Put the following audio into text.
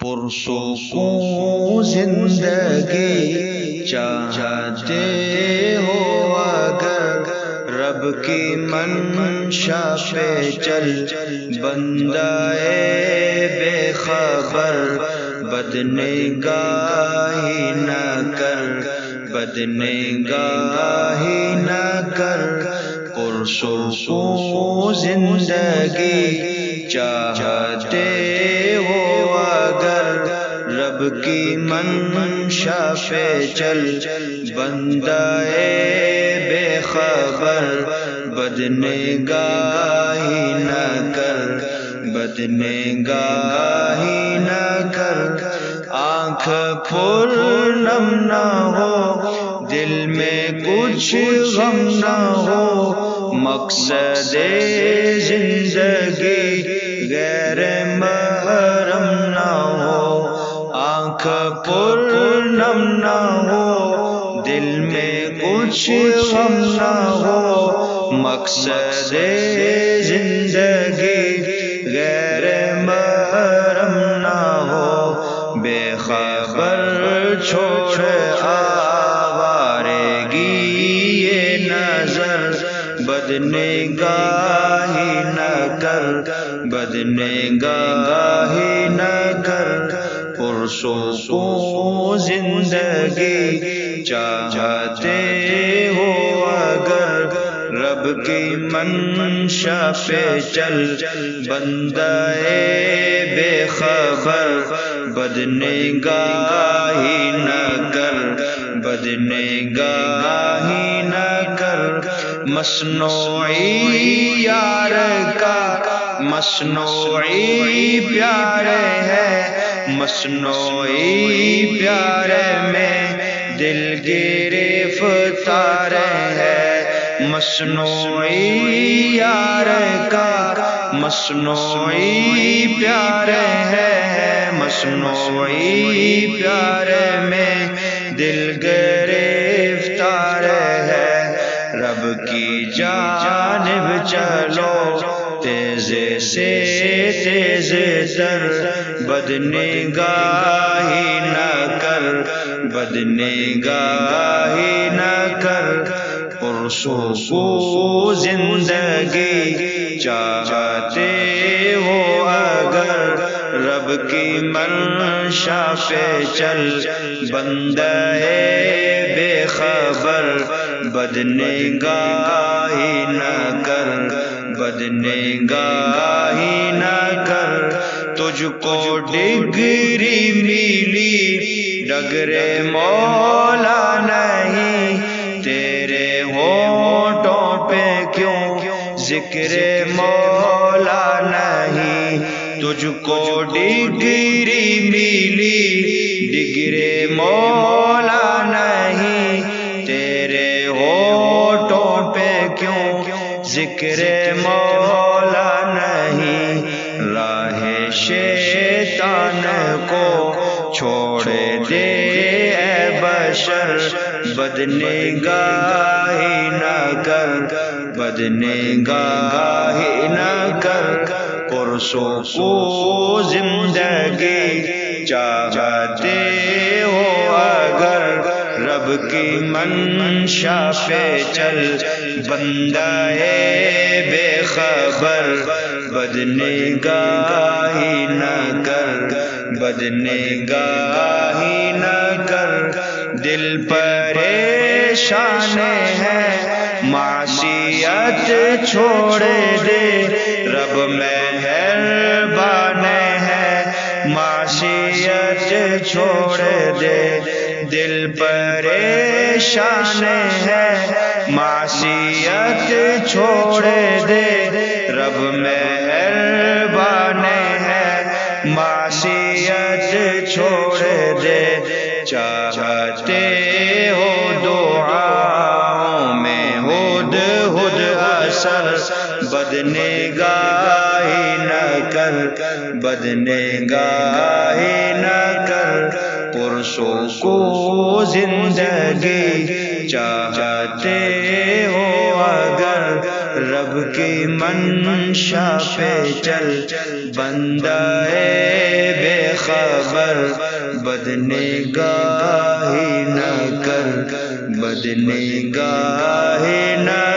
پرسکون زندگی چاہتے ہو اگر رب کی منشا پہ چل، بندہ بے خبر بدنگاہی نہ کر، بدنگاہی نہ کر۔ پرسکون زندگی چاہتے ہو اگر رب کی منشا پہ چل، بندہ بے خبر بدنگاہی نہ کر، بدنگاہی نہ کر۔ آنکھ کھول نم نہ ہو، دل میں کچھ غم نہ ہو، مقصد زندگی غیر محرم نہ ہو۔ آنکھ پر نم نہ ہو، دل میں کچھ غم نہ ہو، مقصد زندگی غیر محرم نہ ہو۔ بے خبر چھوڑ آوارگی یہ نظر، بدنگاہی نہ کر، بدنگاہی نہ کر۔ پرسکون زندگی چاہتے ہو اگر رب کی منشا پہ چل، بندہ بے خبر بدنگاہی نہ کر، بدنگاہی نہ کر۔ مصنوعی یار کا مصنوعی پیار ہے، مصنوعی پیار میں دل گرفتار ہے۔ مصنوعی یار کا مصنوعی پیار ہے، مصنوعی پیار میں دل گرفتار ہے۔ رب کی جانب چلو تیز سے تیز تر، بدنگاہی نہ کر، بدنگاہی نہ کر۔ پرسکون زندگی چاہتے ہو اگر رب کی منشا پہ چل، بندہ بے خبر بدنگاہی نہ کر، بدنگاہی نہ کر۔ تجھ کو ڈگری ملی ڈگر مولا نہیں، تیرے ہونٹوں پہ کیوں ذکر مولا نہیں۔ تجھ کو ڈگری ملی ڈگر مولا نہیں، تیرے ہونٹوں پہ کیوں ذکر مولا نہیں۔ راہ شیطان کو چھوڑ دے اے بشر، بدنگاہی نہ کر، بدنگاہی نہ کر۔ پرسکون زندگی چاہتے ہو اگر رب کی منشا پہ چل، بندہ بے خبر بدنگاہی نہ کر، بدنگاہی نہ کر۔ دل پریشان ہے معصیت چھوڑ دے، رب مہربان ہے معصیت چھوڑ دے۔ دل پریشان ہے معصیت چھوڑ دے، رب مہربان ہے معصیت چھوڑ دے۔ چاہتے ہو دعاؤں میں ہد ہد اثر، بدنگاہی نہ کر، بدنگاہی نہ کر۔ پرسکون زندگی چاہتے ہو اگر رب کی منشا پہ چل، بندہ بے خبر خبر بدنگاہی نہ کر بدنگاہی نہ